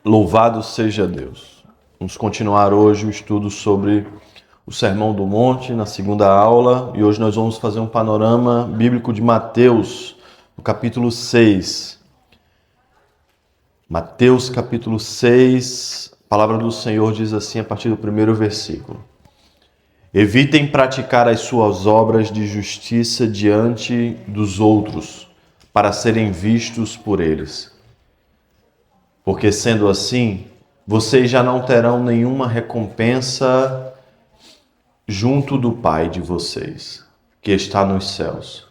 Louvado seja Deus. Vamos continuar hoje o estudo sobre o Sermão do Monte, na segunda aula, e hoje nós vamos fazer um panorama bíblico de Mateus, no capítulo 6. Mateus, capítulo 6, a palavra do Senhor diz assim a partir do primeiro versículo. Evitem praticar as suas obras de justiça diante dos outros, para serem vistos por eles. Porque sendo assim, vocês já não terão nenhuma recompensa junto do Pai de vocês, que está nos céus.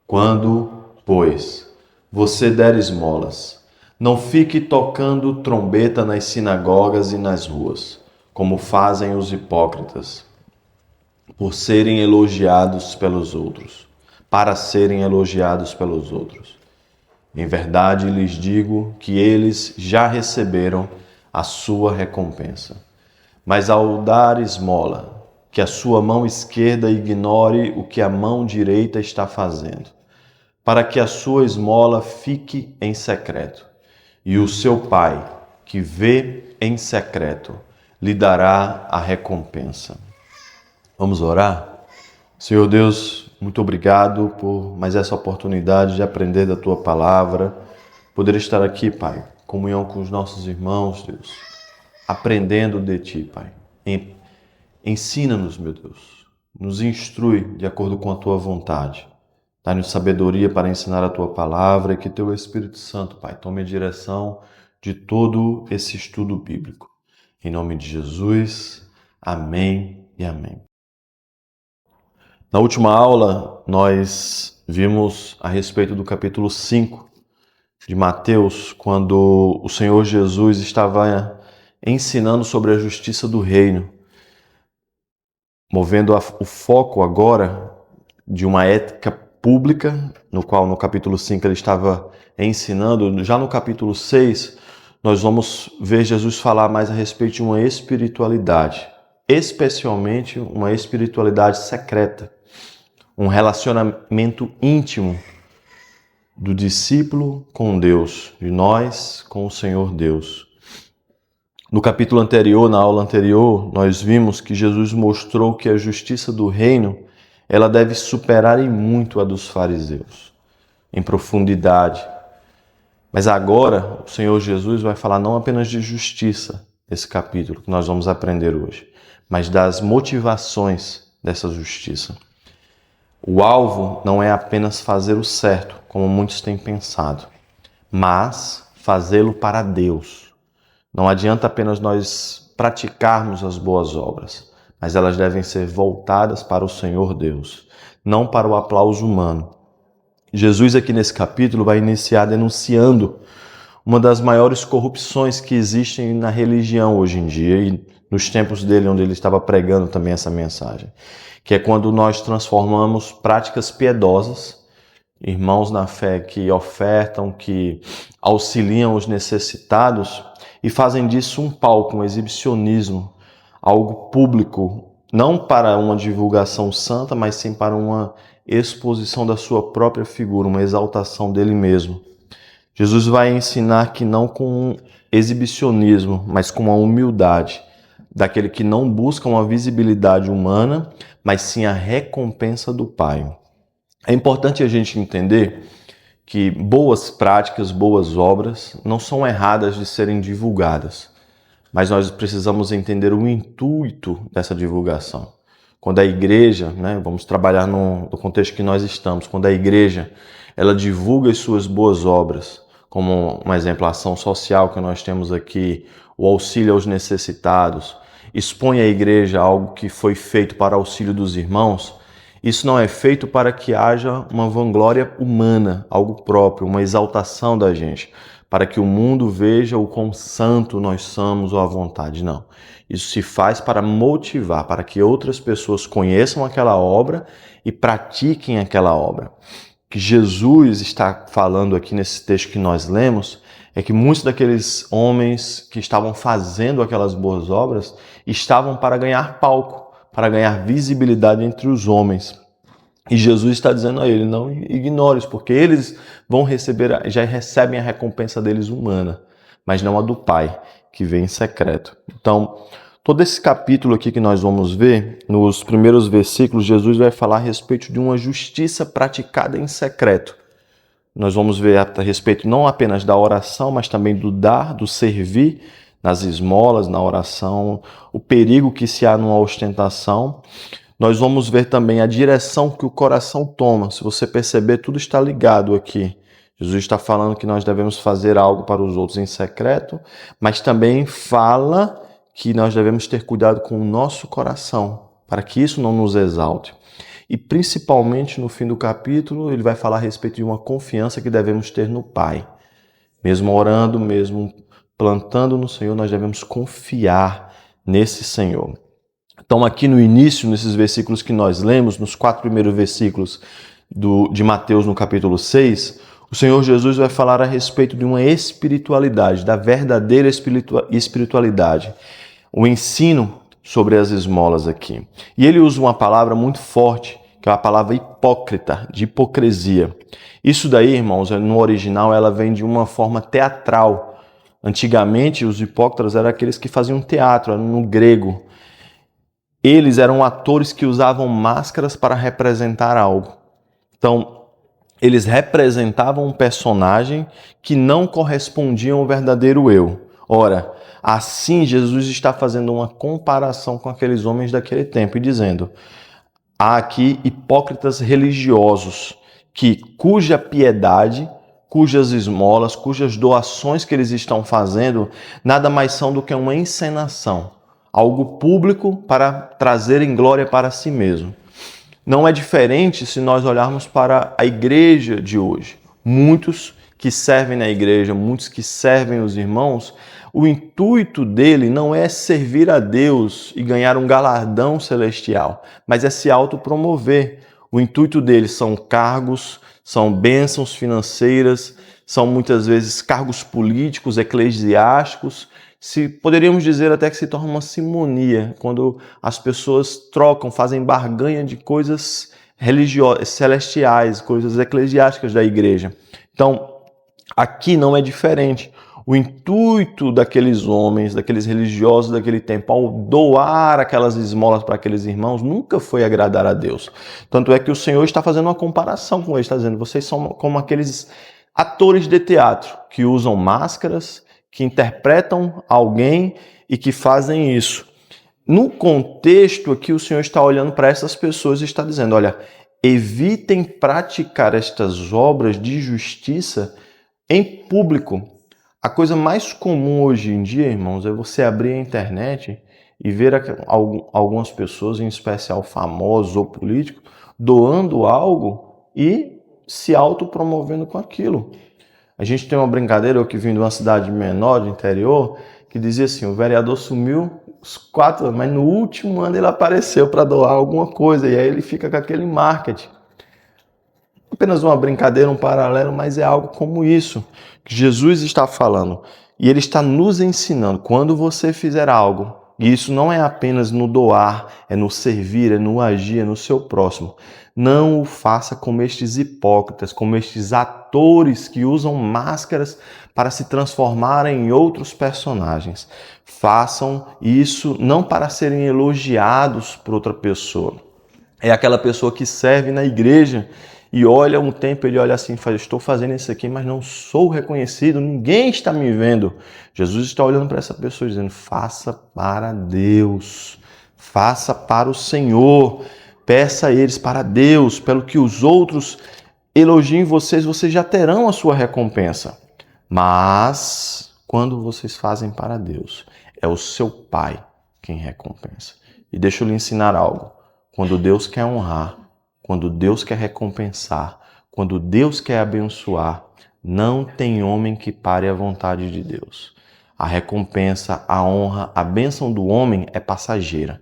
Quando, pois, você der esmolas, não fique tocando trombeta nas sinagogas e nas ruas, como fazem os hipócritas, por serem elogiados pelos outros, para serem elogiados pelos outros. Em verdade lhes digo que eles já receberam a sua recompensa. Mas ao dar esmola, que a sua mão esquerda ignore o que a mão direita está fazendo, para que a sua esmola fique em secreto. E o seu Pai, que vê em secreto, lhe dará a recompensa. Vamos orar? Senhor Deus, muito obrigado por mais essa oportunidade de aprender da Tua Palavra, poder estar aqui, Pai, em comunhão com os nossos irmãos, Deus, aprendendo de Ti, Pai. Ensina-nos, meu Deus, nos instrui de acordo com a Tua vontade. Dá-nos sabedoria para ensinar a Tua Palavra e que Teu Espírito Santo, Pai, tome a direção de todo esse estudo bíblico. Em nome de Jesus, amém e amém. Na última aula, nós vimos a respeito do capítulo 5 de Mateus, quando o Senhor Jesus estava ensinando sobre a justiça do reino, movendo o foco agora de uma ética pública, no qual no capítulo 5 ele estava ensinando. Já no capítulo 6, nós vamos ver Jesus falar mais a respeito de uma espiritualidade, especialmente uma espiritualidade secreta. Um relacionamento íntimo do discípulo com Deus, de nós com o Senhor Deus. No capítulo anterior, na aula anterior, nós vimos que Jesus mostrou que a justiça do reino, ela deve superar em muito a dos fariseus, em profundidade. Mas agora, o Senhor Jesus vai falar não apenas de justiça, nesse capítulo que nós vamos aprender hoje, mas das motivações dessa justiça. O alvo não é apenas fazer o certo, como muitos têm pensado, mas fazê-lo para Deus. Não adianta apenas nós praticarmos as boas obras, mas elas devem ser voltadas para o Senhor Deus, não para o aplauso humano. Jesus aqui nesse capítulo vai iniciar denunciando uma das maiores corrupções que existem na religião hoje em dia e nos tempos dele, onde ele estava pregando também essa mensagem, que é quando nós transformamos práticas piedosas, irmãos na fé que ofertam, que auxiliam os necessitados e fazem disso um palco, um exibicionismo, algo público, não para uma divulgação santa, mas sim para uma exposição da sua própria figura, uma exaltação dele mesmo. Jesus vai ensinar que não com exibicionismo, mas com a humildade daquele que não busca uma visibilidade humana, mas sim a recompensa do Pai. É importante a gente entender que boas práticas, boas obras não são erradas de serem divulgadas, mas nós precisamos entender o intuito dessa divulgação. Quando a igreja, vamos trabalhar no contexto que nós estamos, quando a igreja ela divulga as suas boas obras, como um exemplo, a ação social que nós temos aqui, o auxílio aos necessitados, expõe à igreja algo que foi feito para auxílio dos irmãos, isso não é feito para que haja uma vanglória humana, algo próprio, uma exaltação da gente, para que o mundo veja o quão santo nós somos ou à vontade, não. Isso se faz para motivar, para que outras pessoas conheçam aquela obra e pratiquem aquela obra. O que Jesus está falando aqui nesse texto que nós lemos é que muitos daqueles homens que estavam fazendo aquelas boas obras estavam para ganhar palco, para ganhar visibilidade entre os homens. E Jesus está dizendo a ele, não ignore-os, porque eles vão receber, já recebem a recompensa deles humana, mas não a do Pai, que vem em secreto. Então, todo esse capítulo aqui que nós vamos ver, nos primeiros versículos, Jesus vai falar a respeito de uma justiça praticada em secreto. Nós vamos ver a respeito não apenas da oração, mas também do dar, do servir nas esmolas, na oração, o perigo que se há numa ostentação. Nós vamos ver também a direção que o coração toma. Se você perceber, tudo está ligado aqui. Jesus está falando que nós devemos fazer algo para os outros em secreto, mas também fala que nós devemos ter cuidado com o nosso coração, para que isso não nos exalte. E principalmente no fim do capítulo, ele vai falar a respeito de uma confiança que devemos ter no Pai. Mesmo orando, mesmo plantando no Senhor, nós devemos confiar nesse Senhor. Então aqui no início, nesses versículos que nós lemos, nos 4 primeiros versículos de Mateus no capítulo 6, o Senhor Jesus vai falar a respeito de uma espiritualidade, da verdadeira espiritualidade. O ensino sobre as esmolas aqui. E ele usa uma palavra muito forte, que é a palavra hipócrita, de hipocrisia. Isso daí, irmãos, no original ela vem de uma forma teatral. Antigamente, os hipócritas eram aqueles que faziam teatro, no grego. Eles eram atores que usavam máscaras para representar algo. Então, eles representavam um personagem que não correspondia ao verdadeiro eu. Ora, assim Jesus está fazendo uma comparação com aqueles homens daquele tempo e dizendo: há aqui hipócritas religiosos cuja piedade, cujas esmolas, cujas doações que eles estão fazendo nada mais são do que uma encenação, algo público para trazerem glória para si mesmo. Não é diferente se nós olharmos para a igreja de hoje. Muitos que servem na igreja, muitos que servem os irmãos, o intuito dele não é servir a Deus e ganhar um galardão celestial, mas é se autopromover. O intuito deles são cargos, são bênçãos financeiras, são muitas vezes cargos políticos, eclesiásticos. Poderíamos dizer até que se torna uma simonia, quando as pessoas trocam, fazem barganha de coisas religiosas, celestiais, coisas eclesiásticas da igreja. Então, aqui não é diferente. O intuito daqueles homens, daqueles religiosos daquele tempo, ao doar aquelas esmolas para aqueles irmãos, nunca foi agradar a Deus. Tanto é que o Senhor está fazendo uma comparação com eles, está dizendo: vocês são como aqueles atores de teatro que usam máscaras, que interpretam alguém e que fazem isso. No contexto aqui, o Senhor está olhando para essas pessoas e está dizendo: olha, evitem praticar estas obras de justiça em público. A coisa mais comum hoje em dia, irmãos, é você abrir a internet e ver algumas pessoas, em especial famosos ou políticos, doando algo e se autopromovendo com aquilo. A gente tem uma brincadeira, eu que vim de uma cidade menor, do interior, que dizia assim: o vereador sumiu os 4 anos, mas no último ano ele apareceu para doar alguma coisa, e aí ele fica com aquele marketing. Apenas uma brincadeira, um paralelo, mas é algo como isso que Jesus está falando. E ele está nos ensinando: quando você fizer algo, e isso não é apenas no doar, é no servir, é no agir, é no seu próximo, não o faça como estes hipócritas, como estes atores que usam máscaras para se transformarem em outros personagens. Façam isso não para serem elogiados por outra pessoa. É aquela pessoa que serve na igreja e olha um tempo, ele olha assim e fala: estou fazendo isso aqui, mas não sou reconhecido, ninguém está me vendo. Jesus está olhando para essa pessoa dizendo: faça para Deus, faça para o Senhor, peça a eles para Deus, pelo que os outros elogiem vocês, vocês já terão a sua recompensa. Mas quando vocês fazem para Deus, é o seu Pai quem recompensa. E deixa eu lhe ensinar algo: quando Deus quer honrar, quando Deus quer recompensar, quando Deus quer abençoar, não tem homem que pare a vontade de Deus. A recompensa, a honra, a bênção do homem é passageira.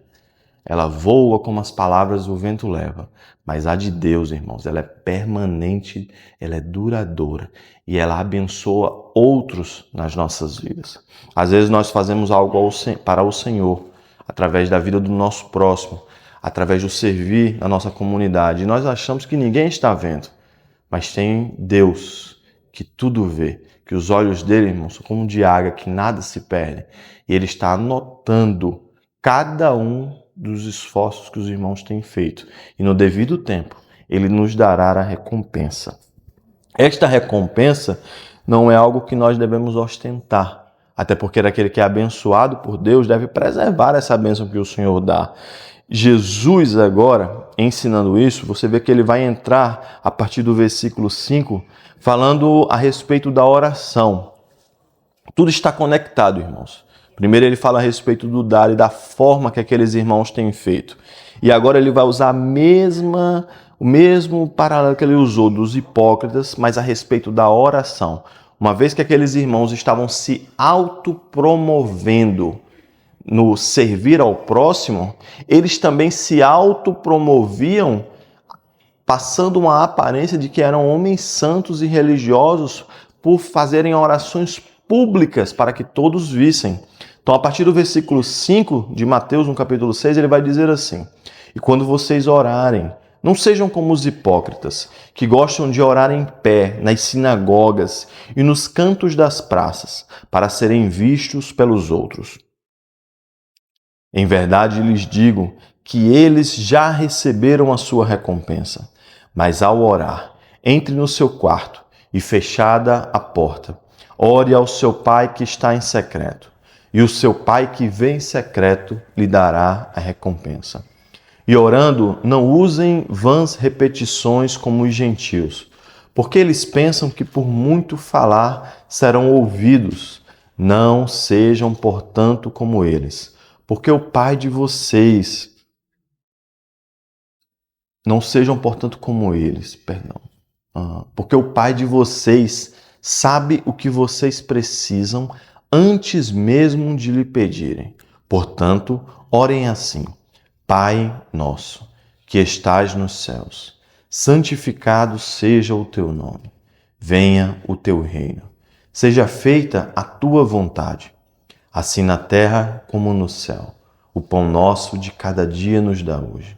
Ela voa como as palavras o vento leva. Mas a de Deus, irmãos, ela é permanente, ela é duradoura e ela abençoa outros nas nossas vidas. Às vezes nós fazemos algo para o Senhor, através da vida do nosso próximo, através do servir na nossa comunidade. E nós achamos que ninguém está vendo, mas tem Deus que tudo vê, que os olhos dele, irmãos, são como de águia, que nada se perde. E ele está anotando cada um dos esforços que os irmãos têm feito. E no devido tempo, ele nos dará a recompensa. Esta recompensa não é algo que nós devemos ostentar, até porque aquele que é abençoado por Deus deve preservar essa bênção que o Senhor dá. Jesus agora, ensinando isso, você vê que ele vai entrar a partir do versículo 5, falando a respeito da oração. Tudo está conectado, irmãos. Primeiro ele fala a respeito do dar e da forma que aqueles irmãos têm feito. E agora ele vai usar o mesmo paralelo que ele usou dos hipócritas, mas a respeito da oração. Uma vez que aqueles irmãos estavam se autopromovendo no servir ao próximo, eles também se autopromoviam, passando uma aparência de que eram homens santos e religiosos por fazerem orações públicas para que todos vissem. Então, a partir do versículo 5 de Mateus, no capítulo 6, ele vai dizer assim: e quando vocês orarem, não sejam como os hipócritas, que gostam de orar em pé, nas sinagogas e nos cantos das praças, para serem vistos pelos outros. Em verdade lhes digo que eles já receberam a sua recompensa. Mas ao orar, entre no seu quarto e fechada a porta, ore ao seu Pai que está em secreto, e o seu Pai que vê em secreto lhe dará a recompensa. E orando, não usem vãs repetições como os gentios, porque eles pensam que por muito falar serão ouvidos. Não sejam, portanto, como eles, porque o Pai de vocês... Não sejam, portanto, como eles, porque o Pai de vocês sabe o que vocês precisam antes mesmo de lhe pedirem. Portanto, orem assim: Pai nosso, que estás nos céus, santificado seja o teu nome. Venha o teu reino. Seja feita a tua vontade, assim na terra como no céu. O pão nosso de cada dia nos dá hoje.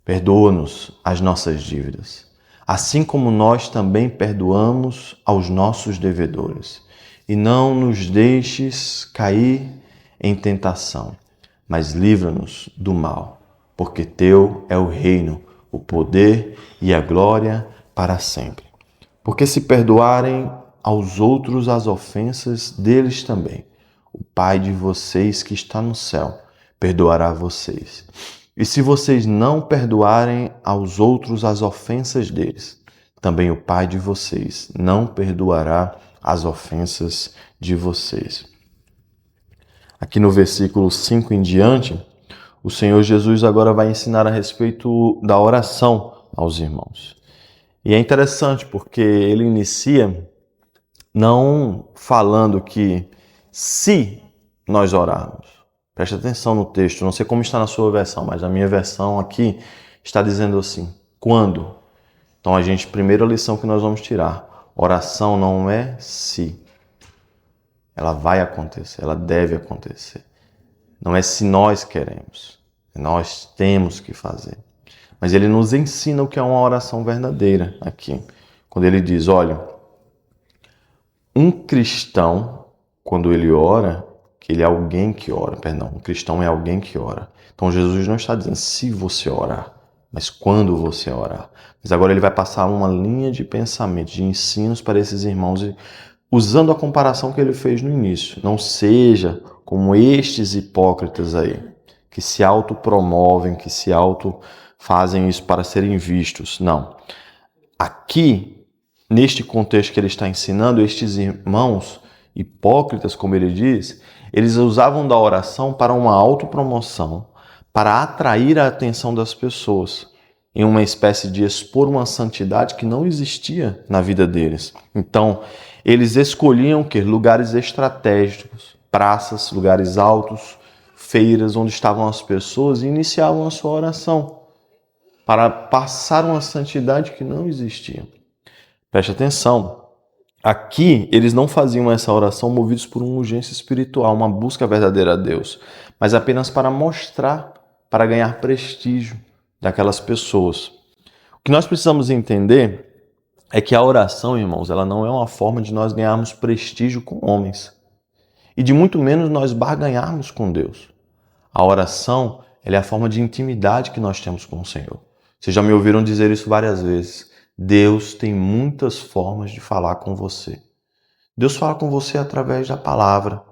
Perdoa-nos as nossas dívidas, assim como nós também perdoamos aos nossos devedores. E não nos deixes cair em tentação, mas livra-nos do mal, porque teu é o reino, o poder e a glória para sempre. Porque se perdoarem aos outros as ofensas deles também, o Pai de vocês que está no céu perdoará vocês. E se vocês não perdoarem aos outros as ofensas deles, também o Pai de vocês não perdoará as ofensas de vocês. Aqui no versículo 5 em diante, o Senhor Jesus agora vai ensinar a respeito da oração aos irmãos. E é interessante porque ele inicia não falando que se nós orarmos. Preste atenção no texto, não sei como está na sua versão, mas a minha versão aqui está dizendo assim: quando? Então primeira lição que nós vamos tirar: oração não é se. Ela vai acontecer, ela deve acontecer. Não é se nós queremos, nós temos que fazer. Mas ele nos ensina o que é uma oração verdadeira aqui. Quando ele diz, olha, um cristão, quando ele ora, que ele é alguém que ora, um cristão é alguém que ora. Então Jesus não está dizendo se você orar, mas quando você orar. Mas agora ele vai passar uma linha de pensamento, de ensinos para esses irmãos, usando a comparação que ele fez no início. Não seja como estes hipócritas aí, que se autopromovem, que se fazem isso para serem vistos. Não. Aqui, neste contexto que ele está ensinando, estes irmãos hipócritas, como ele diz, eles usavam da oração para uma autopromoção, para atrair a atenção das pessoas, em uma espécie de expor uma santidade que não existia na vida deles. Então, eles escolhiam o quê? Lugares estratégicos, praças, lugares altos, feiras onde estavam as pessoas e iniciavam a sua oração para passar uma santidade que não existia. Preste atenção. Aqui, eles não faziam essa oração movidos por uma urgência espiritual, uma busca verdadeira a Deus, mas apenas para mostrar, para ganhar prestígio daquelas pessoas. O que nós precisamos entender é que a oração, irmãos, ela não é uma forma de nós ganharmos prestígio com homens e de muito menos nós barganharmos com Deus. A oração, ela é a forma de intimidade que nós temos com o Senhor. Vocês já me ouviram dizer isso várias vezes. Deus tem muitas formas de falar com você. Deus fala com você através da palavra.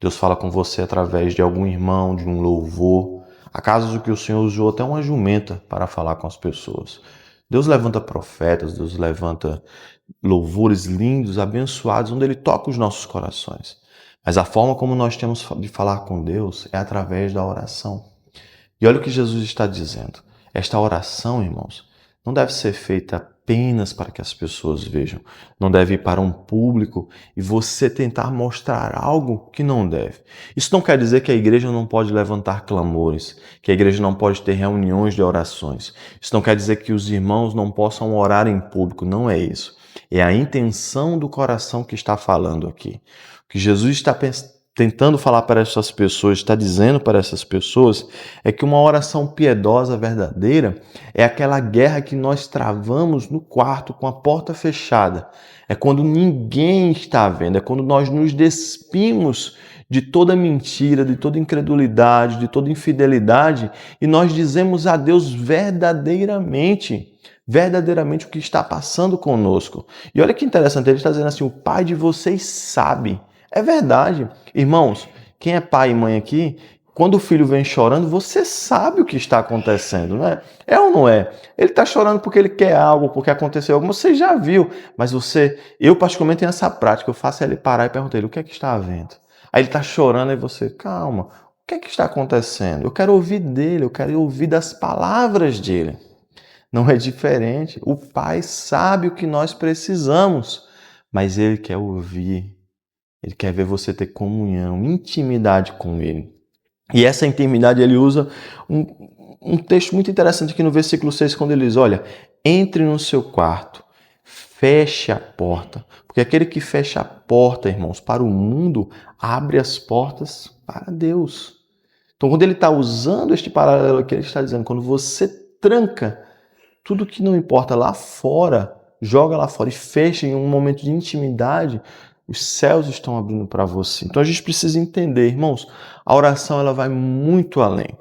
Deus fala com você através de algum irmão, de um louvor. Há casos em que o Senhor usou até uma jumenta para falar com as pessoas. Deus levanta profetas, Deus levanta louvores lindos, abençoados, onde Ele toca os nossos corações. Mas a forma como nós temos de falar com Deus é através da oração. E olha o que Jesus está dizendo. Esta oração, irmãos, não deve ser feita apenas para que as pessoas vejam. Não deve ir para um público e você tentar mostrar algo que não deve. Isso não quer dizer que a igreja não pode levantar clamores, que a igreja não pode ter reuniões de orações. Isso não quer dizer que os irmãos não possam orar em público. Não é isso. É a intenção do coração que está falando aqui. O que Jesus está tentando falar para essas pessoas, está dizendo para essas pessoas, é que uma oração piedosa verdadeira é aquela guerra que nós travamos no quarto com a porta fechada. É quando ninguém está vendo, é quando nós nos despimos de toda mentira, de toda incredulidade, de toda infidelidade e nós dizemos a Deus verdadeiramente o que está passando conosco. E olha que interessante, ele está dizendo assim, o Pai de vocês sabe. É verdade. Irmãos, quem é pai e mãe aqui, quando o filho vem chorando, você sabe o que está acontecendo, não é? É ou não é? Ele está chorando porque ele quer algo, porque aconteceu algo, você já viu. Mas eu particularmente tenho essa prática, eu faço ele parar e perguntar ele, o que é que está havendo? Aí ele está chorando e você, calma, o que é que está acontecendo? Eu quero ouvir dele, eu quero ouvir das palavras dele. Não é diferente. O Pai sabe o que nós precisamos, mas Ele quer ouvir. Ele quer ver você ter comunhão, intimidade com Ele. E essa intimidade Ele usa um texto muito interessante aqui no versículo 6, quando Ele diz, olha, entre no seu quarto, feche a porta. Porque aquele que fecha a porta, irmãos, para o mundo, abre as portas para Deus. Então, quando Ele está usando este paralelo aqui, Ele está dizendo, quando você tranca tudo que não importa lá fora, joga lá fora e fecha em um momento de intimidade, os céus estão abrindo para você. Então a gente precisa entender, irmãos, a oração ela vai muito além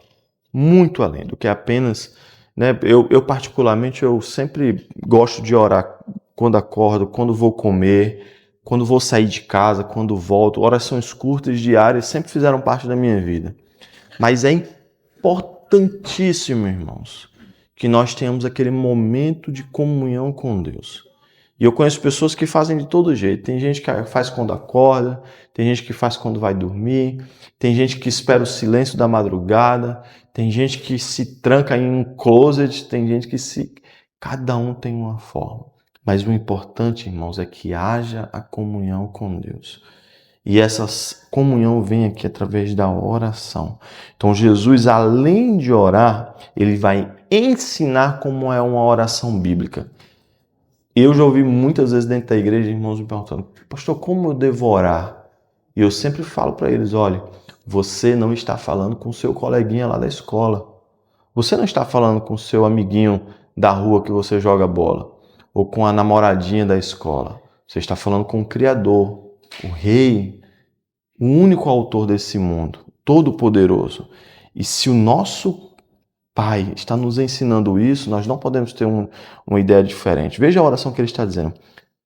do que apenas, né? Eu particularmente, eu sempre gosto de orar quando acordo, quando vou comer, quando vou sair de casa, quando volto. Orações curtas, diárias, sempre fizeram parte da minha vida. Mas é importantíssimo, irmãos, que nós tenhamos aquele momento de comunhão com Deus. E eu conheço pessoas que fazem de todo jeito. Tem gente que faz quando acorda, tem gente que faz quando vai dormir, tem gente que espera o silêncio da madrugada, tem gente que se tranca em um closet, tem gente que se... Cada um tem uma forma. Mas o importante, irmãos, é que haja a comunhão com Deus. E essa comunhão vem aqui através da oração. Então Jesus, além de orar, ele vai ensinar como é uma oração bíblica. Eu já ouvi muitas vezes dentro da igreja irmãos me perguntando, pastor, como eu devo orar? E eu sempre falo para eles, olha, você não está falando com o seu coleguinha lá da escola. Você não está falando com o seu amiguinho da rua que você joga bola. Ou com a namoradinha da escola. Você está falando com o Criador, o Rei, o único autor desse mundo, todo-poderoso. E se o nosso Pai está nos ensinando isso, nós não podemos ter uma ideia diferente. Veja a oração que ele está dizendo.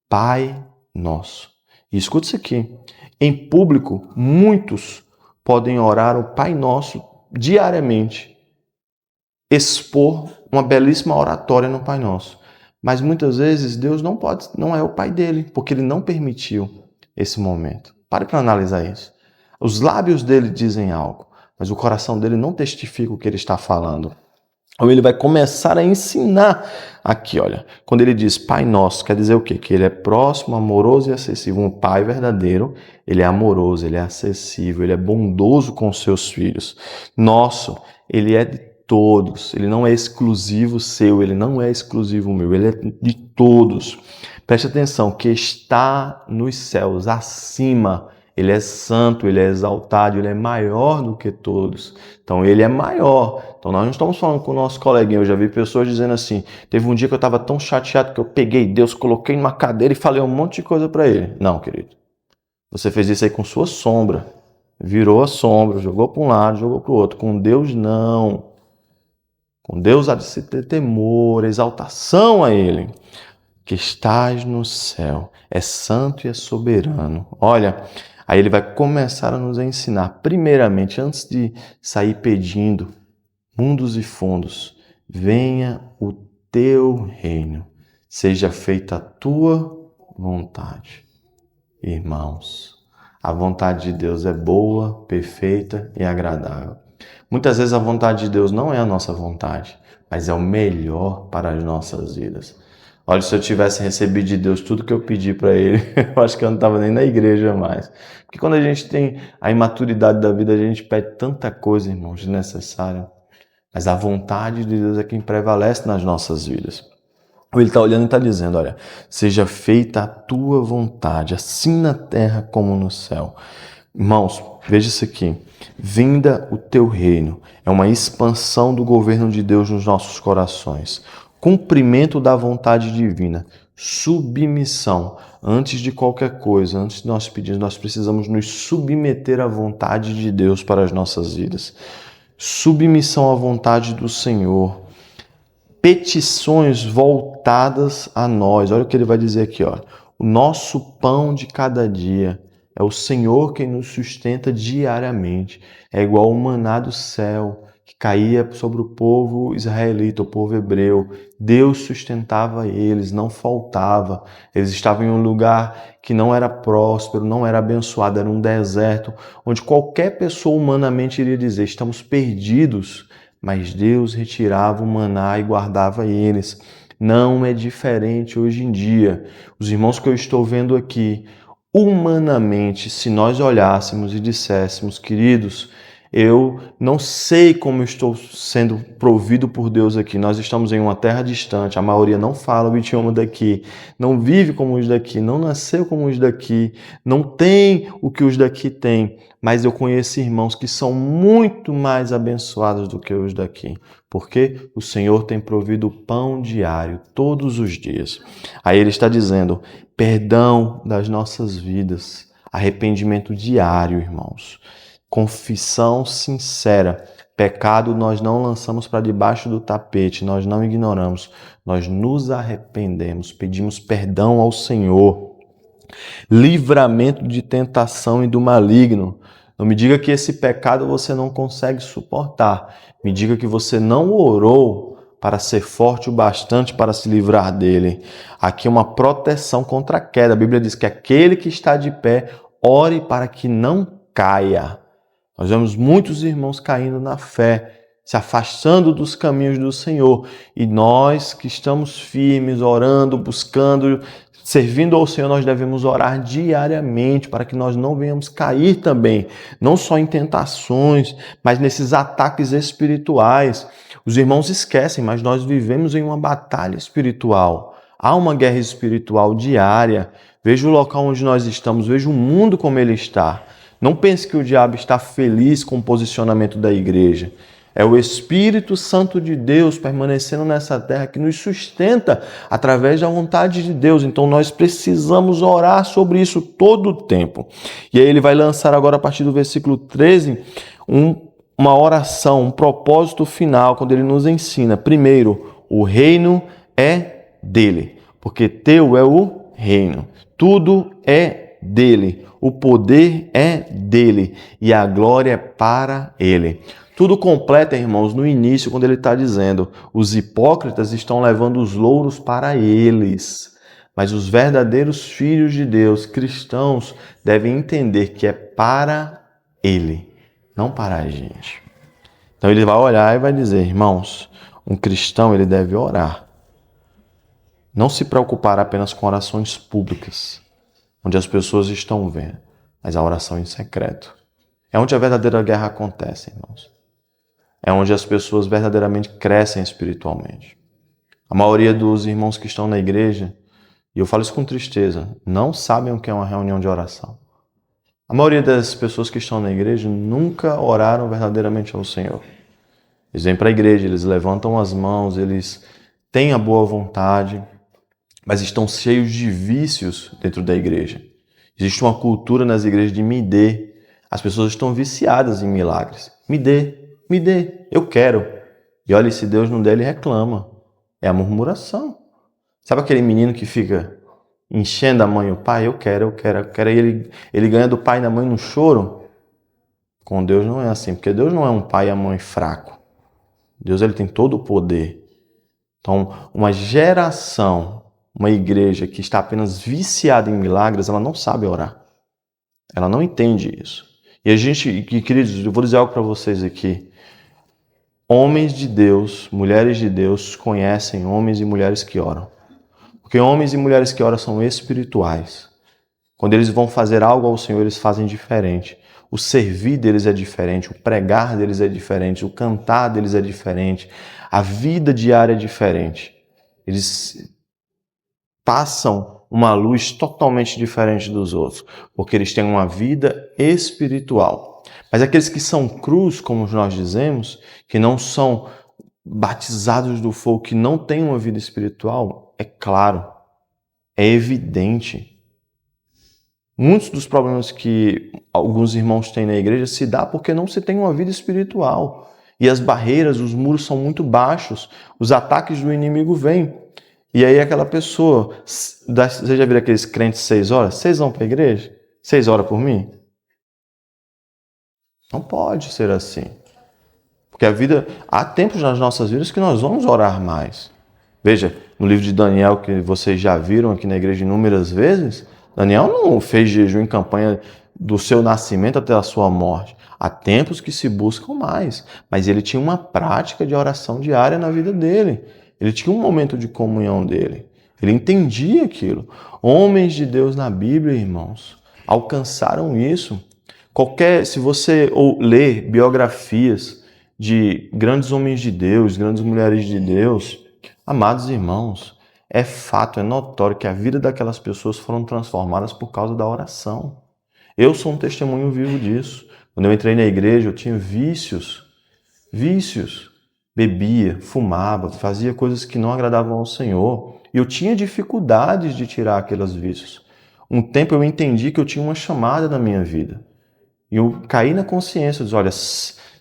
Pai nosso. E escuta isso aqui. Em público, muitos podem orar o Pai Nosso diariamente. Expor uma belíssima oratória no Pai Nosso. Mas muitas vezes Deus não é o Pai dele, porque ele não permitiu esse momento. Pare para analisar isso. Os lábios dele dizem algo, mas o coração dele não testifica o que ele está falando. Ou ele vai começar a ensinar aqui, olha. Quando ele diz Pai Nosso, quer dizer o quê? Que ele é próximo, amoroso e acessível. Um pai verdadeiro, ele é amoroso, ele é acessível, ele é bondoso com os seus filhos. Nosso, ele é de todos. Ele não é exclusivo seu, ele não é exclusivo meu, ele é de todos. Preste atenção, que está nos céus, acima, Ele é santo, ele é exaltado, ele é maior do que todos. Então ele é maior. Então nós não estamos falando com o nosso coleguinha. Eu já vi pessoas dizendo assim, teve um dia que eu estava tão chateado que eu peguei Deus, coloquei numa cadeira e falei um monte de coisa para ele. Não, querido. Você fez isso aí com sua sombra. Virou a sombra, jogou para um lado, jogou para o outro. Com Deus, não. Com Deus há de se ter temor, exaltação a Ele, que estás no céu, é santo e é soberano. Olha, aí Ele vai começar a nos ensinar, primeiramente, antes de sair pedindo mundos e fundos, venha o teu reino, seja feita a tua vontade. Irmãos, a vontade de Deus é boa, perfeita e agradável. Muitas vezes a vontade de Deus não é a nossa vontade, mas é o melhor para as nossas vidas. Olha, se eu tivesse recebido de Deus tudo que eu pedi para Ele, eu acho que eu não estava nem na igreja mais. Porque quando a gente tem a imaturidade da vida, a gente pede tanta coisa, irmãos, desnecessária. Mas a vontade de Deus é quem prevalece nas nossas vidas. Ele está olhando e está dizendo, olha, seja feita a tua vontade, assim na terra como no céu. Irmãos, veja isso aqui. Vinda o teu reino. É uma expansão do governo de Deus nos nossos corações. Cumprimento da vontade divina. Submissão. Antes de qualquer coisa, antes de nós pedirmos, nós precisamos nos submeter à vontade de Deus para as nossas vidas. Submissão à vontade do Senhor. Petições voltadas a nós. Olha o que ele vai dizer aqui, ó. O nosso pão de cada dia. É o Senhor quem nos sustenta diariamente. É igual o maná do céu que caía sobre o povo israelita, o povo hebreu. Deus sustentava eles, não faltava. Eles estavam em um lugar que não era próspero, não era abençoado, era um deserto, onde qualquer pessoa humanamente iria dizer, estamos perdidos. Mas Deus retirava o maná e guardava eles. Não é diferente hoje em dia. Os irmãos que eu estou vendo aqui, humanamente, se nós olhássemos e disséssemos, queridos, eu não sei como estou sendo provido por Deus aqui. Nós estamos em uma terra distante, a maioria não fala o idioma daqui, não vive como os daqui, não nasceu como os daqui, não tem o que os daqui têm. Mas eu conheço irmãos que são muito mais abençoados do que os daqui, porque o Senhor tem provido pão diário todos os dias. Aí ele está dizendo, perdão das nossas vidas, arrependimento diário, irmãos. Confissão sincera. Pecado nós não lançamos para debaixo do tapete, nós não ignoramos, nós nos arrependemos, pedimos perdão ao Senhor. Livramento de tentação e do maligno. Não me diga que esse pecado você não consegue suportar. Me diga que você não orou para ser forte o bastante para se livrar dele. Aqui é uma proteção contra a queda. A Bíblia diz que aquele que está de pé, ore para que não caia. Nós vemos muitos irmãos caindo na fé, se afastando dos caminhos do Senhor. E nós que estamos firmes, orando, buscando, servindo ao Senhor, nós devemos orar diariamente para que nós não venhamos cair também, não só em tentações, mas nesses ataques espirituais. Os irmãos esquecem, mas nós vivemos em uma batalha espiritual. Há uma guerra espiritual diária. Veja o local onde nós estamos, veja o mundo como ele está. Não pense que o diabo está feliz com o posicionamento da igreja. É o Espírito Santo de Deus permanecendo nessa terra que nos sustenta através da vontade de Deus. Então nós precisamos orar sobre isso todo o tempo. E aí ele vai lançar agora a partir do versículo 13 uma oração, um propósito final, quando ele nos ensina. Primeiro, o reino é dele, porque teu é o reino. Tudo é dele. O poder é dele e a glória é para ele. Tudo completa, irmãos, no início, quando ele está dizendo, os hipócritas estão levando os louros para eles. Mas os verdadeiros filhos de Deus, cristãos, devem entender que é para ele, não para a gente. Então ele vai olhar e vai dizer, irmãos, um cristão ele deve orar. Não se preocupar apenas com orações públicas, onde as pessoas estão vendo, mas a oração em secreto. É onde a verdadeira guerra acontece, irmãos. É onde as pessoas verdadeiramente crescem espiritualmente. A maioria dos irmãos que estão na igreja, e eu falo isso com tristeza, não sabem o que é uma reunião de oração. A maioria das pessoas que estão na igreja nunca oraram verdadeiramente ao Senhor. Eles vêm para a igreja, eles levantam as mãos, eles têm a boa vontade, mas estão cheios de vícios dentro da igreja. Existe uma cultura nas igrejas de me dê. As pessoas estão viciadas em milagres. Me dê, eu quero. E olha, se Deus não der, ele reclama. É a murmuração. Sabe aquele menino que fica enchendo a mãe e o pai? Eu quero. E ele ganha do pai e da mãe no choro. Com Deus não é assim, porque Deus não é um pai e a mãe fraco. Deus ele tem todo o poder. Então, uma geração, uma igreja que está apenas viciada em milagres, ela não sabe orar. Ela não entende isso. E a gente, queridos, eu vou dizer algo para vocês aqui. Homens de Deus, mulheres de Deus conhecem homens e mulheres que oram. Porque homens e mulheres que oram são espirituais. Quando eles vão fazer algo ao Senhor, eles fazem diferente. O servir deles é diferente, o pregar deles é diferente, o cantar deles é diferente, a vida diária é diferente. Eles passam uma luz totalmente diferente dos outros, porque eles têm uma vida espiritual. Mas aqueles que são crus, como nós dizemos, que não são batizados do fogo, que não têm uma vida espiritual, é claro, é evidente. Muitos dos problemas que alguns irmãos têm na igreja se dá porque não se tem uma vida espiritual. E as barreiras, os muros são muito baixos, os ataques do inimigo vêm. E aí aquela pessoa, você já viu aqueles crentes 6 horas? 6 vão para a igreja? 6 horas por mim? Não pode ser assim. Porque há tempos nas nossas vidas que nós vamos orar mais. Veja, no livro de Daniel, que vocês já viram aqui na igreja inúmeras vezes, Daniel não fez jejum em campanha do seu nascimento até a sua morte. Há tempos que se buscam mais, mas ele tinha uma prática de oração diária na vida dele. Ele tinha um momento de comunhão dele. Ele entendia aquilo. Homens de Deus na Bíblia, irmãos, alcançaram isso. Se você ler biografias de grandes homens de Deus, grandes mulheres de Deus, amados irmãos, é fato, é notório que a vida daquelas pessoas foram transformadas por causa da oração. Eu sou um testemunho vivo disso. Quando eu entrei na igreja, eu tinha vícios. Bebia, fumava, fazia coisas que não agradavam ao Senhor. E eu tinha dificuldades de tirar aqueles vícios. Um tempo eu entendi que eu tinha uma chamada na minha vida. E eu caí na consciência, eu disse, olha,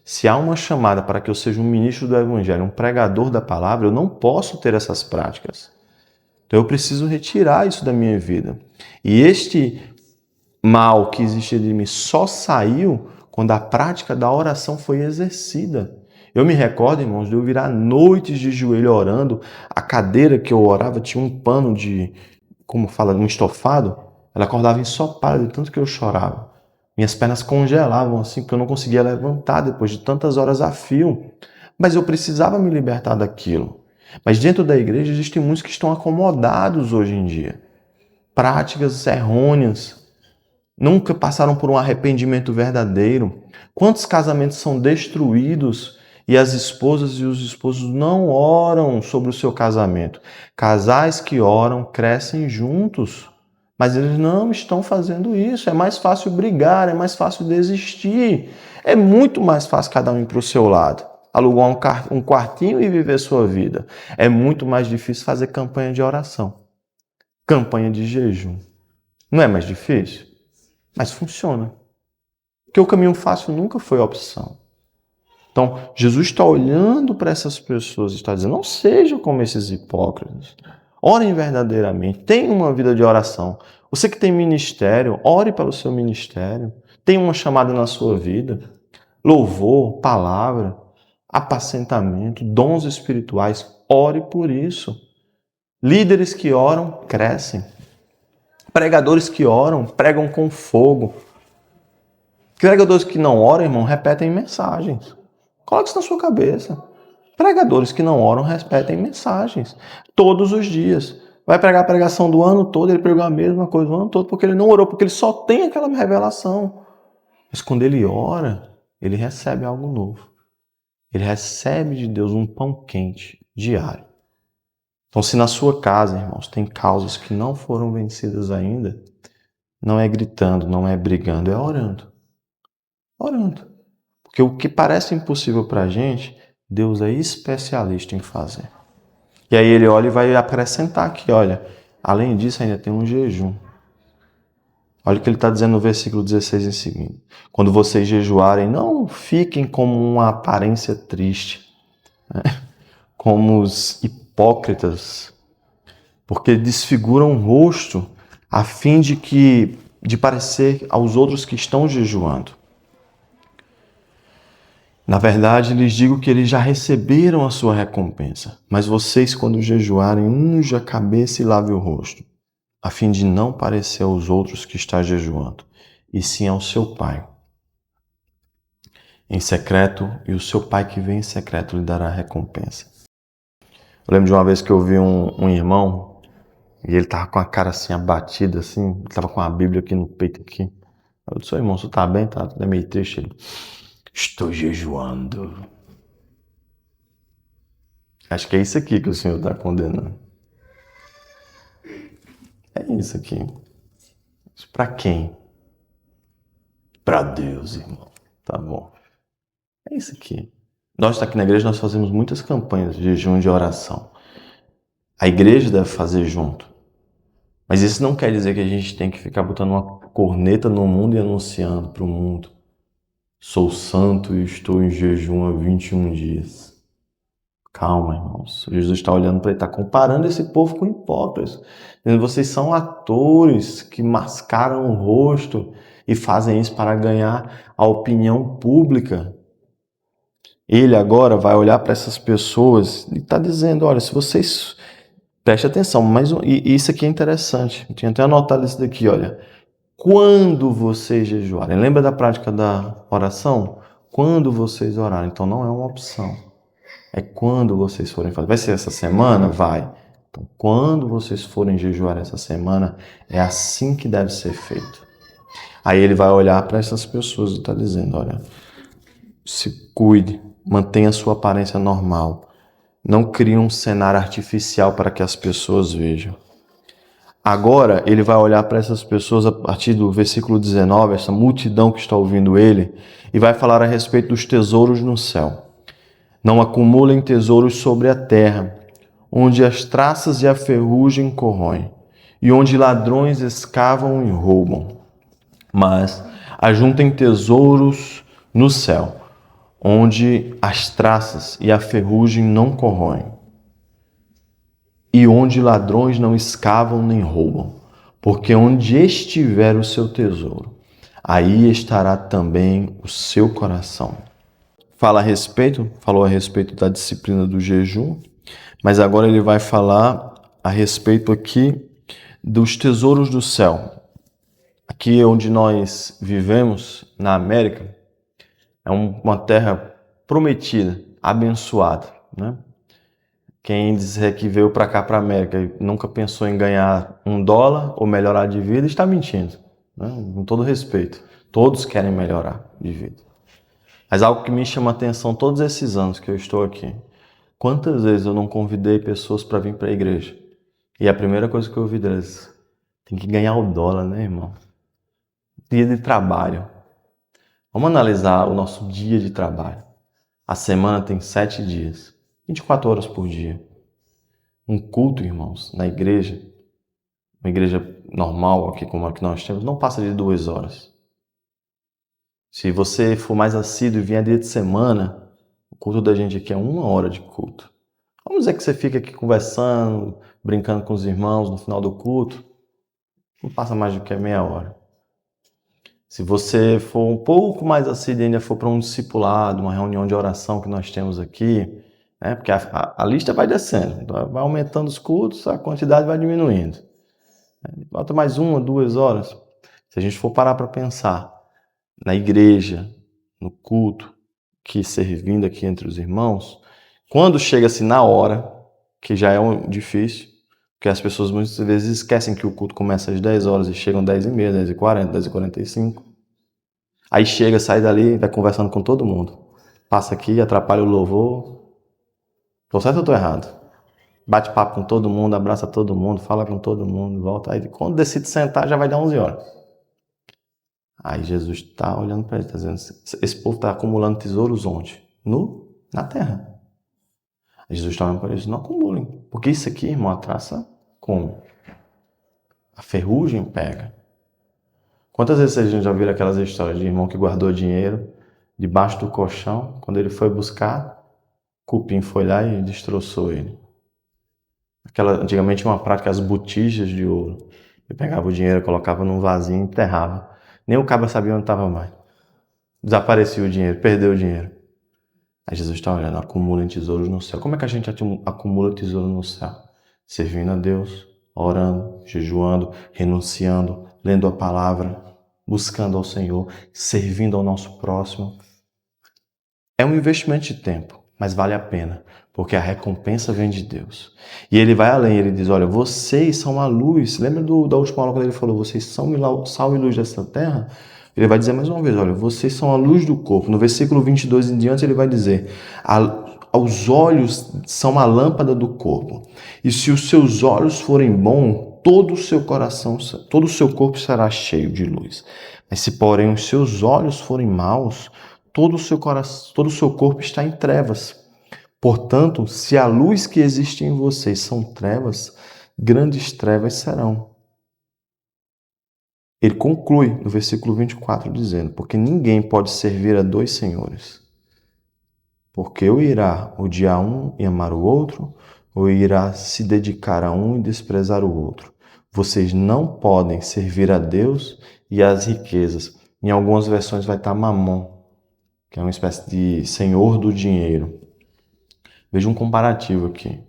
se há uma chamada para que eu seja um ministro do Evangelho, um pregador da palavra, eu não posso ter essas práticas. Então eu preciso retirar isso da minha vida. E este mal que existia de mim só saiu quando a prática da oração foi exercida. Eu me recordo, irmãos, de eu virar noites de joelho orando. A cadeira que eu orava tinha um pano um estofado. Ela acordava ensopada de tanto que eu chorava. Minhas pernas congelavam assim, porque eu não conseguia levantar depois de tantas horas a fio. Mas eu precisava me libertar daquilo. Mas dentro da igreja existem muitos que estão acomodados hoje em dia. Práticas errôneas. Nunca passaram por um arrependimento verdadeiro. Quantos casamentos são destruídos e as esposas e os esposos não oram sobre o seu casamento? Casais que oram crescem juntos, mas eles não estão fazendo isso. É mais fácil brigar, é mais fácil desistir. É muito mais fácil cada um ir para o seu lado, alugar um quartinho e viver sua vida. É muito mais difícil fazer campanha de oração, campanha de jejum. Não é mais difícil? Mas funciona. Porque o caminho fácil nunca foi opção. Então, Jesus está olhando para essas pessoas e está dizendo, não sejam como esses hipócritas. Orem verdadeiramente. Tenham uma vida de oração. Você que tem ministério, ore para o seu ministério. Tenha uma chamada na sua vida. Louvor, palavra, apacentamento, dons espirituais. Ore por isso. Líderes que oram, crescem. Pregadores que oram, pregam com fogo. Pregadores que não oram, irmão, repetem mensagens. Coloque isso na sua cabeça. Pregadores que não oram, repetem mensagens. Todos os dias. Vai pregar a pregação do ano todo, ele pregou a mesma coisa o ano todo, porque ele não orou, porque ele só tem aquela revelação. Mas quando ele ora, ele recebe algo novo. Ele recebe de Deus um pão quente diário. Então, se na sua casa, irmãos, tem causas que não foram vencidas ainda, não é gritando, não é brigando, é orando. Orando. Porque o que parece impossível para a gente, Deus é especialista em fazer. E aí ele olha e vai acrescentar aqui, olha, além disso ainda tem um jejum. Olha o que ele está dizendo no versículo 16 em seguida. Quando vocês jejuarem, não fiquem como uma aparência triste, né? Como os hipócritas, porque desfiguram o rosto a fim de parecer aos outros que estão jejuando. Na verdade, lhes digo que eles já receberam a sua recompensa. Mas vocês, quando jejuarem, unja a cabeça e lave o rosto, a fim de não parecer aos outros que está jejuando, e sim ao seu Pai em secreto, e o seu Pai que vem em secreto lhe dará recompensa. Eu lembro de uma vez que eu vi um irmão, e ele tava com a cara assim abatida, assim, ele tava com a Bíblia aqui no peito aqui. Eu disse, irmão, você tá bem? Tá meio triste. Ele, estou jejuando. Acho que é isso aqui que o Senhor está condenando. É isso aqui. Isso para quem? Para Deus, irmão. Tá bom. É isso aqui. Nós aqui na igreja, nós fazemos muitas campanhas de jejum e de oração. A igreja deve fazer junto. Mas isso não quer dizer que a gente tem que ficar botando uma corneta no mundo e anunciando para o mundo. Sou santo e estou em jejum há 21 dias. Calma, irmãos. Jesus está olhando para ele, está comparando esse povo com hipócritas. Dizendo, vocês são atores que mascaram o rosto e fazem isso para ganhar a opinião pública. Ele agora vai olhar para essas pessoas e está dizendo, olha, se vocês... Preste atenção, mas e isso aqui é interessante. Eu tinha até anotado isso daqui, olha. Quando vocês jejuarem, lembra da prática da oração? Quando vocês orarem, então não é uma opção. É quando vocês forem fazer. Vai ser essa semana? Vai. Então, quando vocês forem jejuar essa semana, é assim que deve ser feito. Aí ele vai olhar para essas pessoas e está dizendo, olha, se cuide, mantenha a sua aparência normal. Não crie um cenário artificial para que as pessoas vejam. Agora ele vai olhar para essas pessoas a partir do versículo 19, essa multidão que está ouvindo ele, e vai falar a respeito dos tesouros no céu. Não acumulem tesouros sobre a terra, onde as traças e a ferrugem corroem, e onde ladrões escavam e roubam. Mas ajuntem tesouros no céu, onde as traças e a ferrugem não corroem, e onde ladrões não escavam nem roubam, porque onde estiver o seu tesouro, aí estará também o seu coração. Falou a respeito da disciplina do jejum, mas agora ele vai falar a respeito aqui dos tesouros do céu. Aqui onde nós vivemos, na América, é uma terra prometida, abençoada, né? Quem dizer que veio para cá, para a América, e nunca pensou em ganhar $1 ou melhorar de vida, está mentindo, né? Com todo respeito. Todos querem melhorar de vida. Mas algo que me chama a atenção todos esses anos que eu estou aqui. Quantas vezes eu não convidei pessoas para vir para a igreja? E a primeira coisa que eu ouvi deles, tem que ganhar o dólar, né, irmão? Dia de trabalho. Vamos analisar o nosso dia de trabalho. A semana tem 7 dias, 24 horas por dia. Um culto, irmãos, na igreja, uma igreja normal, aqui como a que nós temos, não passa de 2 horas. Se você for mais assíduo e vier dia de semana, o culto da gente aqui é 1 hora de culto. Vamos dizer que você fica aqui conversando, brincando com os irmãos no final do culto, não passa mais do que meia hora. Se você for um pouco mais assíduo e ainda for para um discipulado, uma reunião de oração que nós temos aqui, né? Porque a lista vai descendo, vai aumentando os cultos, a quantidade vai diminuindo. Falta mais 1 ou 2 horas. Se a gente for parar para pensar na igreja, no culto, que servindo aqui entre os irmãos, quando chega-se na hora, que já é difícil, porque as pessoas muitas vezes esquecem que o culto começa às 10 horas e chegam 10h30, 10h40, 10h45. Aí chega, sai dali, vai conversando com todo mundo. Passa aqui, atrapalha o louvor. Tô certo ou tô errado? Bate papo com todo mundo, abraça todo mundo, fala com todo mundo, volta. Aí quando decide sentar já vai dar 11 horas. Aí Jesus está olhando para ele, está dizendo, esse povo está acumulando tesouros onde? Na terra. Aí Jesus está olhando para eles, não acumulem, porque isso aqui, irmão, a traça como? A ferrugem pega. Quantas vezes a gente já viu aquelas histórias de irmão que guardou dinheiro debaixo do colchão, quando ele foi buscar, cupim foi lá e destroçou ele. Antigamente tinha uma prática, as botijas de ouro. Ele pegava o dinheiro, colocava num vasinho e enterrava. Nem o cabra sabia onde estava mais. Desaparecia o dinheiro, perdeu o dinheiro. Aí Jesus está olhando, acumula tesouros no céu. Como é que a gente acumula tesouro no céu? Servindo a Deus, orando, jejuando, renunciando, lendo a palavra, buscando ao Senhor, servindo ao nosso próximo. É um investimento de tempo, mas vale a pena, porque a recompensa vem de Deus. E ele vai além, ele diz, olha, vocês são a luz. Lembra da última aula quando ele falou, vocês são sal e luz dessa terra? Ele vai dizer mais uma vez, olha, vocês são a luz do corpo. No versículo 22 em diante ele vai dizer, os olhos são a lâmpada do corpo. E se os seus olhos forem bons, todo o seu coração, todo o seu corpo será cheio de luz. Mas se porém os seus olhos forem maus, todo o seu coração, todo o seu corpo está em trevas. Portanto, se a luz que existe em vocês são trevas, grandes trevas serão. Ele conclui no versículo 24 dizendo, porque ninguém pode servir a dois senhores. Porque ou irá odiar um e amar o outro, ou irá se dedicar a um e desprezar o outro. Vocês não podem servir a Deus e às riquezas. Em algumas versões vai estar Mamon, que é uma espécie de senhor do dinheiro. Veja um comparativo aqui.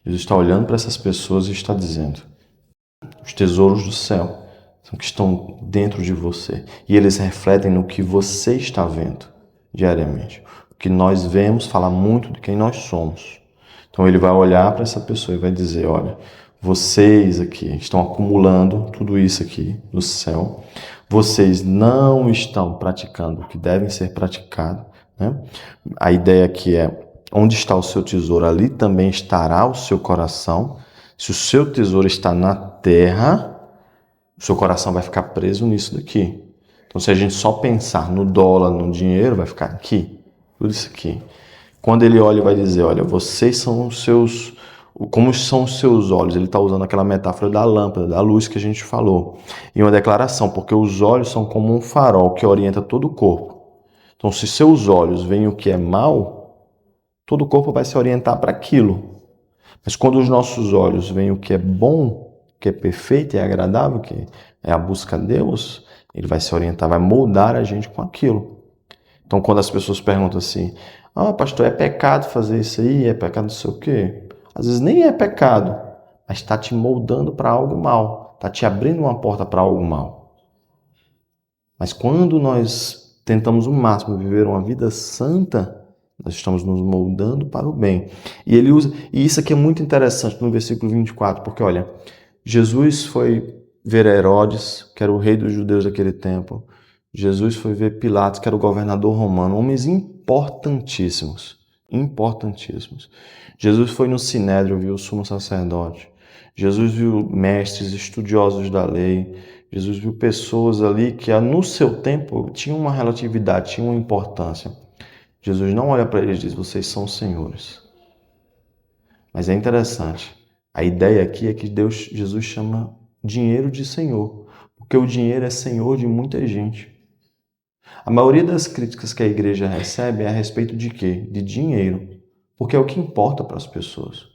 Jesus está olhando para essas pessoas e está dizendo, os tesouros do céu são que estão dentro de você. E eles refletem no que você está vendo diariamente. O que nós vemos fala muito de quem nós somos. Então ele vai olhar para essa pessoa e vai dizer, olha, vocês aqui estão acumulando tudo isso aqui no céu. Vocês não estão praticando o que devem ser praticado, né? A ideia aqui é, onde está o seu tesouro, ali também estará o seu coração. Se o seu tesouro está na terra, o seu coração vai ficar preso nisso daqui. Então, se a gente só pensar no dólar, no dinheiro, vai ficar aqui, tudo isso aqui. Quando ele olha, vai dizer, olha, vocês são os seus... Como são os seus olhos? Ele está usando aquela metáfora da lâmpada, da luz que a gente falou. E uma declaração, porque os olhos são como um farol que orienta todo o corpo. Então, se seus olhos veem o que é mal, todo o corpo vai se orientar para aquilo. Mas quando os nossos olhos veem o que é bom, que é perfeito e agradável, que é a busca a Deus, ele vai se orientar, vai moldar a gente com aquilo. Então, quando as pessoas perguntam assim, pastor, é pecado fazer isso aí? É pecado não sei o quê? Às vezes nem é pecado, mas está te moldando para algo mal, está te abrindo uma porta para algo mal. Mas quando nós tentamos o máximo viver uma vida santa, nós estamos nos moldando para o bem. E ele usa, e isso aqui é muito interessante no versículo 24, porque olha, Jesus foi ver Herodes, que era o rei dos judeus daquele tempo. Jesus foi ver Pilatos, que era o governador romano, homens importantíssimos, importantíssimos. Jesus foi no Sinédrio, viu o sumo sacerdote. Jesus viu mestres, estudiosos da lei. Jesus viu pessoas ali que no seu tempo tinham uma relatividade, tinham uma importância. Jesus não olha para eles e diz, vocês são senhores. Mas é interessante, a ideia aqui é que Jesus chama dinheiro de senhor, porque o dinheiro é senhor de muita gente. A maioria das críticas que a igreja recebe é a respeito de quê? De dinheiro, porque é o que importa para as pessoas.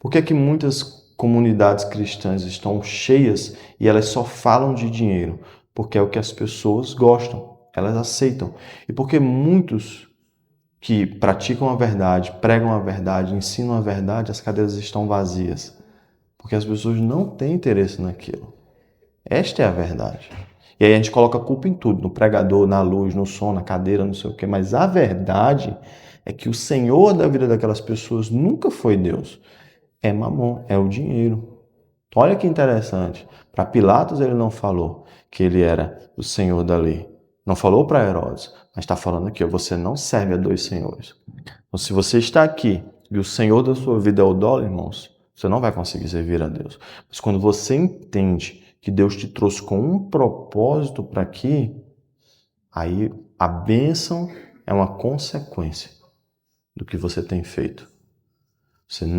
Por que é que muitas comunidades cristãs estão cheias e elas só falam de dinheiro? Porque é o que as pessoas gostam, elas aceitam. E porque muitos que praticam a verdade, pregam a verdade, ensinam a verdade, as cadeiras estão vazias. Porque as pessoas não têm interesse naquilo. Esta é a verdade. E aí a gente coloca a culpa em tudo, no pregador, na luz, no som, na cadeira, não sei o quê. Mas a verdade é que o Senhor da vida daquelas pessoas nunca foi Deus. É Mamon, é o dinheiro. Então, olha que interessante. Para Pilatos ele não falou que ele era o Senhor da lei. Não falou para Herodes, mas está falando aqui, você não serve a dois senhores. Então, se você está aqui e o Senhor da sua vida é o dólar, irmãos, você não vai conseguir servir a Deus. Mas quando você entende que Deus te trouxe com um propósito para aqui, aí a bênção é uma consequência do que você tem feito. Vocês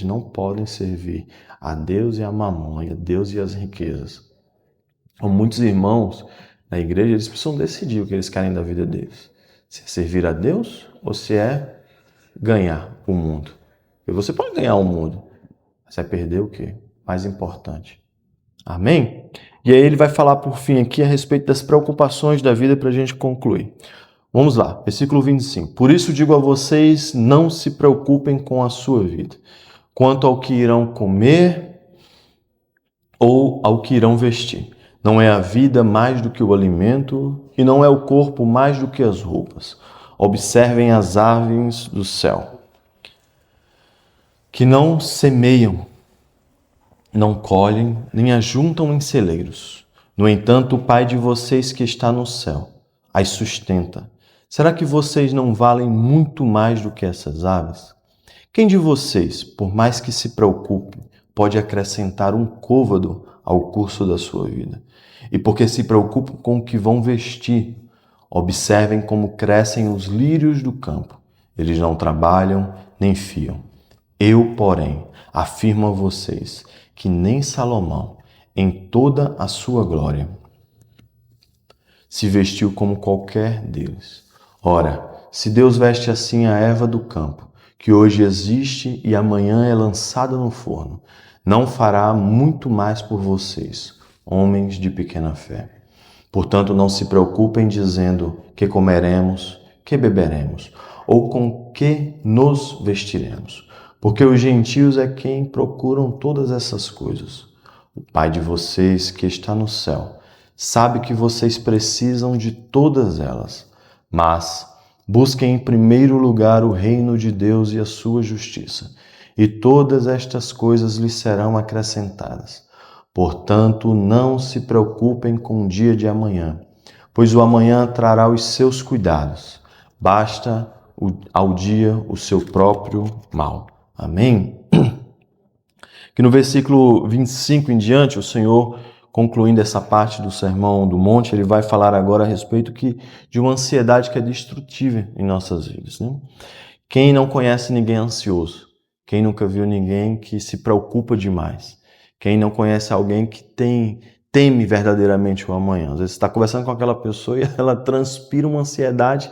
não podem servir a Deus e a mamon, a Deus e as riquezas. Como muitos irmãos na igreja, eles precisam decidir o que eles querem da vida deles. Se é servir a Deus ou se é ganhar o mundo. E você pode ganhar o mundo, mas vai perder o quê? Mais importante. Amém? E aí ele vai falar por fim aqui a respeito das preocupações da vida para a gente concluir. Vamos lá, versículo 25. Por isso digo a vocês, não se preocupem com a sua vida, quanto ao que irão comer ou ao que irão vestir. Não é a vida mais do que o alimento, e não é o corpo mais do que as roupas. Observem as aves do céu, que não semeiam, não colhem, nem ajuntam em celeiros. No entanto, o Pai de vocês que está no céu as sustenta. Será que vocês não valem muito mais do que essas aves? Quem de vocês, por mais que se preocupe, pode acrescentar um côvado ao curso da sua vida? E porque se preocupam com o que vão vestir, observem como crescem os lírios do campo. Eles não trabalham nem fiam. Eu, porém, afirmo a vocês que nem Salomão, em toda a sua glória, se vestiu como qualquer deles. Ora, se Deus veste assim a erva do campo, que hoje existe e amanhã é lançada no forno, não fará muito mais por vocês, homens de pequena fé. Portanto, não se preocupem dizendo que comeremos, que beberemos, ou com que nos vestiremos, porque os gentios é quem procuram todas essas coisas. O Pai de vocês que está no céu sabe que vocês precisam de todas elas, mas busquem em primeiro lugar o reino de Deus e a sua justiça, e todas estas coisas lhes serão acrescentadas. Portanto, não se preocupem com o dia de amanhã, pois o amanhã trará os seus cuidados. Basta ao dia o seu próprio mal. Amém? Que no versículo 25 em diante, o Senhor, concluindo essa parte do Sermão do Monte, ele vai falar agora a respeito de uma ansiedade que é destrutível em nossas vidas. Né? Quem não conhece ninguém ansioso? Quem nunca viu ninguém que se preocupa demais? Quem não conhece alguém que teme verdadeiramente o amanhã? Às vezes você está conversando com aquela pessoa e ela transpira uma ansiedade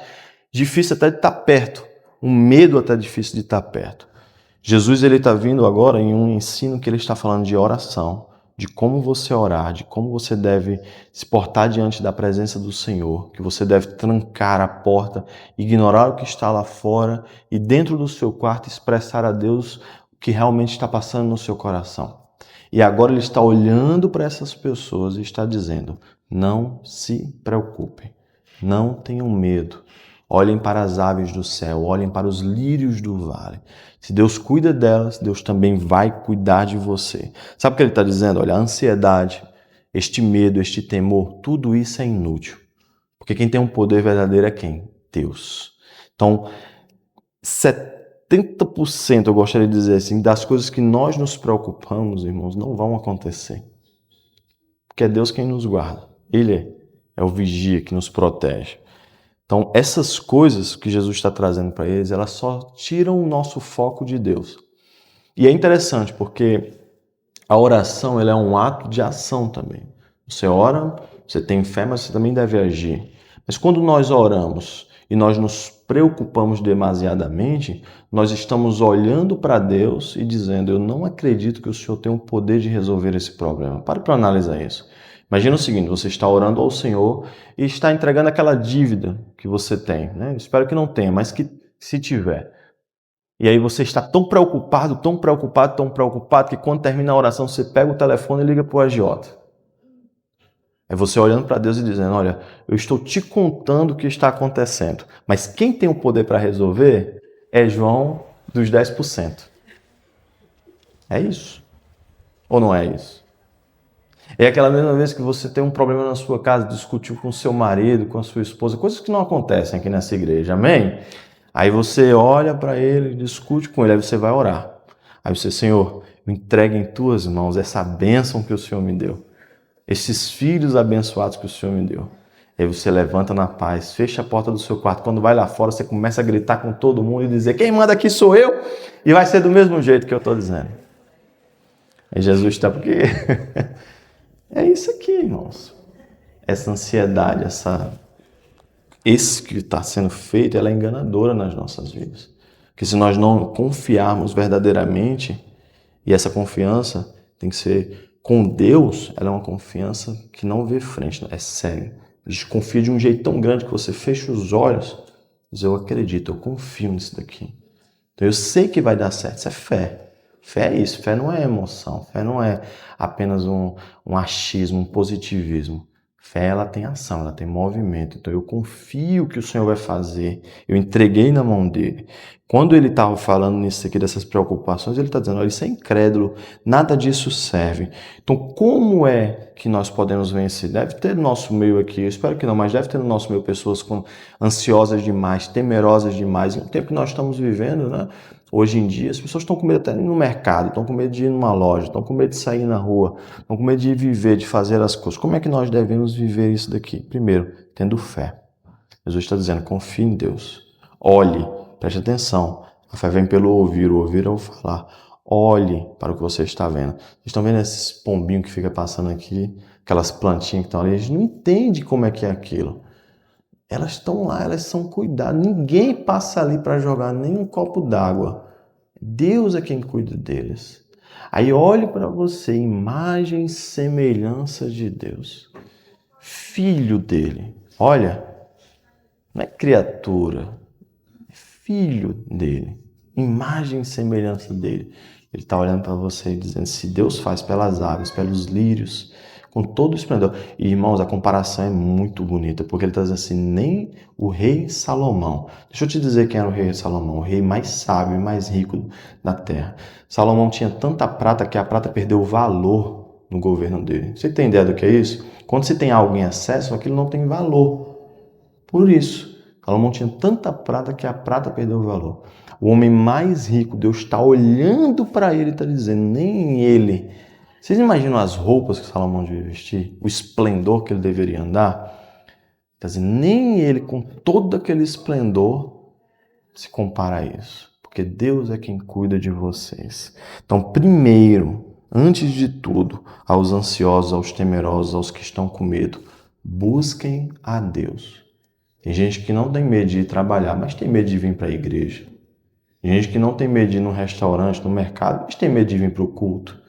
difícil até de estar perto, um medo até difícil de estar perto. Jesus ele está vindo agora em um ensino que ele está falando de oração, de como você orar, de como você deve se portar diante da presença do Senhor, que você deve trancar a porta, ignorar o que está lá fora e dentro do seu quarto expressar a Deus o que realmente está passando no seu coração. E agora ele está olhando para essas pessoas e está dizendo, não se preocupem, não tenham medo. Olhem para as aves do céu, olhem para os lírios do vale. Se Deus cuida delas, Deus também vai cuidar de você. Sabe o que ele está dizendo? Olha, a ansiedade, este medo, este temor, tudo isso é inútil. Porque quem tem um poder verdadeiro é quem? Deus. Então, 70%, eu gostaria de dizer assim, das coisas que nós nos preocupamos, irmãos, não vão acontecer. Porque é Deus quem nos guarda. Ele é o vigia que nos protege. Então, essas coisas que Jesus está trazendo para eles, elas só tiram o nosso foco de Deus. E é interessante porque a oração ela é um ato de ação também. Você ora, você tem fé, mas você também deve agir. Mas quando nós oramos e nós nos preocupamos demasiadamente, nós estamos olhando para Deus e dizendo, eu não acredito que o Senhor tem o poder de resolver esse problema. Pare para analisar isso. Imagina o seguinte, você está orando ao Senhor e está entregando aquela dívida que você tem. Né? Espero que não tenha, mas que se tiver. E aí você está tão preocupado, que quando termina a oração você pega o telefone e liga para o agiota. É você olhando para Deus e dizendo, olha, eu estou te contando o que está acontecendo. Mas quem tem o poder para resolver é João dos 10%. É isso? Ou não é isso? É aquela mesma vez que você tem um problema na sua casa, discutiu com o seu marido, com a sua esposa, coisas que não acontecem aqui nessa igreja, amém? Aí você olha para ele, discute com ele, aí você vai orar. Aí você, Senhor, eu entrego em tuas mãos essa bênção que o Senhor me deu, esses filhos abençoados que o Senhor me deu. Aí você levanta na paz, fecha a porta do seu quarto. Quando vai lá fora, você começa a gritar com todo mundo e dizer: quem manda aqui sou eu, e vai ser do mesmo jeito que eu estou dizendo. Aí Jesus está porque é isso aqui, irmãos. Essa ansiedade, esse que está sendo feito, ela é enganadora nas nossas vidas. Porque se nós não confiarmos verdadeiramente, e essa confiança tem que ser com Deus, ela é uma confiança que não vê frente, é sério. A gente confia de um jeito tão grande que você fecha os olhos e diz: eu acredito, eu confio nisso daqui. Então eu sei que vai dar certo, isso é fé. Fé é isso, fé não é emoção, fé não é apenas um achismo, um positivismo. Fé, ela tem ação, ela tem movimento. Então eu confio que o Senhor vai fazer. Eu entreguei na mão dele. Quando ele estava falando nisso aqui, dessas preocupações, ele está dizendo: olha, isso é incrédulo, nada disso serve. Então como é que nós podemos vencer? Deve ter no nosso meio aqui, eu espero que não, mas deve ter no nosso meio pessoas ansiosas demais, temerosas demais. No tempo que nós estamos vivendo, né? Hoje em dia, as pessoas estão com medo até de ir no mercado, estão com medo de ir numa loja, estão com medo de sair na rua, estão com medo de viver, de fazer as coisas. Como é que nós devemos viver isso daqui? Primeiro, tendo fé. Jesus está dizendo: confie em Deus. Olhe, preste atenção. A fé vem pelo ouvir, o ouvir é o falar. Olhe para o que você está vendo. Vocês estão vendo esses pombinhos que ficam passando aqui, aquelas plantinhas que estão ali? A gente não entende como é que é aquilo. Elas estão lá, elas são cuidadas. Ninguém passa ali para jogar nem um copo d'água. Deus é quem cuida deles. Aí olhe para você, imagem e semelhança de Deus. Filho dele. Olha, não é criatura, é filho dele. Imagem e semelhança dele. Ele está olhando para você e dizendo: se Deus faz pelas aves, pelos lírios, com todo o esplendor. E, irmãos, a comparação é muito bonita, porque ele está dizendo assim: nem o rei Salomão. Deixa eu te dizer quem era o rei Salomão, o rei mais sábio e mais rico da terra. Salomão tinha tanta prata que a prata perdeu o valor no governo dele. Você tem ideia do que é isso? Quando se tem algo em excesso, aquilo não tem valor. Por isso, Salomão tinha tanta prata que a prata perdeu o valor. O homem mais rico, Deus está olhando para ele e está dizendo: nem ele. Vocês imaginam as roupas que Salomão devia vestir? O esplendor que ele deveria andar? Quer dizer, nem ele, com todo aquele esplendor, se compara a isso. Porque Deus é quem cuida de vocês. Então, primeiro, antes de tudo, aos ansiosos, aos temerosos, aos que estão com medo, busquem a Deus. Tem gente que não tem medo de ir trabalhar, mas tem medo de vir para a igreja. Tem gente que não tem medo de ir num restaurante, no mercado, mas tem medo de vir para o culto.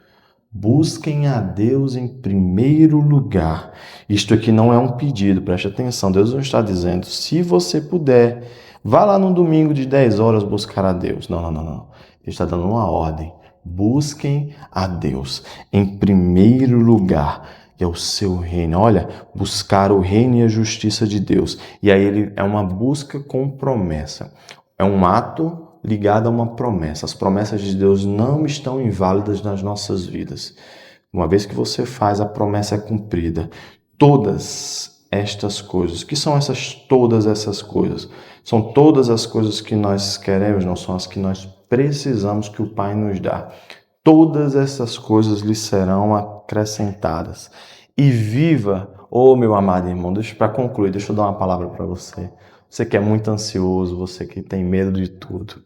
Busquem a Deus em primeiro lugar. Isto aqui não é um pedido, preste atenção. Deus não está dizendo: se você puder, vá lá no domingo de 10 horas buscar a Deus. Não. Ele está dando uma ordem. Busquem a Deus em primeiro lugar. E é o seu reino. Olha, buscar o reino e a justiça de Deus. E aí ele é uma busca com promessa. É um ato ligado a uma promessa. As promessas de Deus não estão inválidas nas nossas vidas. Uma vez que você faz, a promessa é cumprida. Todas estas coisas. O que são todas essas coisas? São todas as coisas que nós queremos, não são as que nós precisamos que o Pai nos dá. Todas essas coisas lhe serão acrescentadas. E viva, meu amado irmão, para concluir, deixa eu dar uma palavra para você. Você que é muito ansioso, você que tem medo de tudo.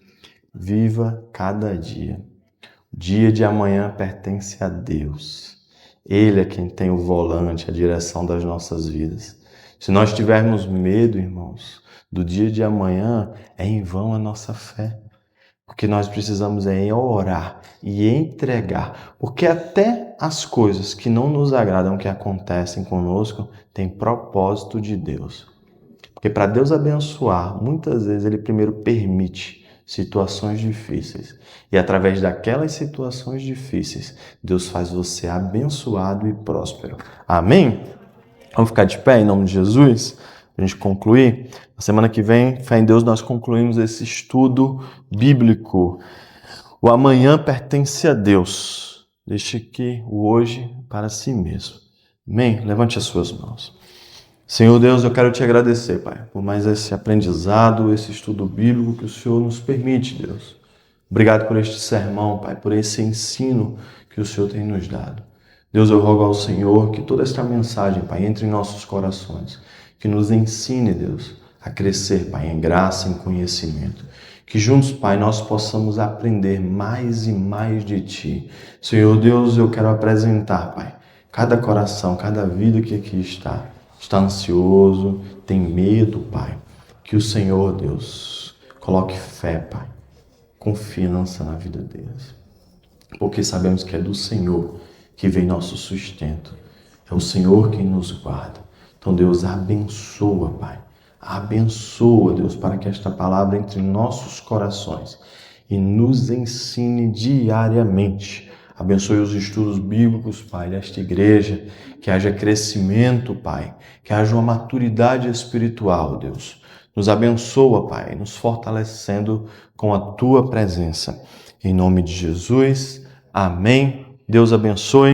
Viva cada dia. O dia de amanhã pertence a Deus. Ele é quem tem o volante, a direção das nossas vidas. Se nós tivermos medo, irmãos, do dia de amanhã, é em vão a nossa fé. Porque nós precisamos orar e entregar. Porque até as coisas que não nos agradam, que acontecem conosco, têm propósito de Deus. Porque para Deus abençoar, muitas vezes Ele primeiro permite situações difíceis. E através daquelas situações difíceis, Deus faz você abençoado e próspero. Amém? Vamos ficar de pé em nome de Jesus? Para a gente concluir. Na semana que vem, fé em Deus, nós concluímos esse estudo bíblico. O amanhã pertence a Deus. Deixe que o hoje para si mesmo. Amém? Levante as suas mãos. Senhor Deus, eu quero te agradecer, Pai, por mais esse aprendizado, esse estudo bíblico que o Senhor nos permite, Deus. Obrigado por este sermão, Pai, por esse ensino que o Senhor tem nos dado. Deus, eu rogo ao Senhor que toda esta mensagem, Pai, entre em nossos corações, que nos ensine, Deus, a crescer, Pai, em graça, em conhecimento. Que juntos, Pai, nós possamos aprender mais e mais de Ti. Senhor Deus, eu quero apresentar, Pai, cada coração, cada vida que aqui está ansioso, tem medo, Pai. Que o Senhor, Deus, coloque fé, Pai, confiança na vida deles. Porque sabemos que é do Senhor que vem nosso sustento. É o Senhor quem nos guarda. Então, Deus, abençoa, Pai. Abençoa, Deus, para que esta palavra entre em nossos corações e nos ensine diariamente. Abençoe os estudos bíblicos, Pai, desta igreja, que haja crescimento, Pai, que haja uma maturidade espiritual, Deus. Nos abençoa, Pai, nos fortalecendo com a Tua presença. Em nome de Jesus, amém. Deus abençoe.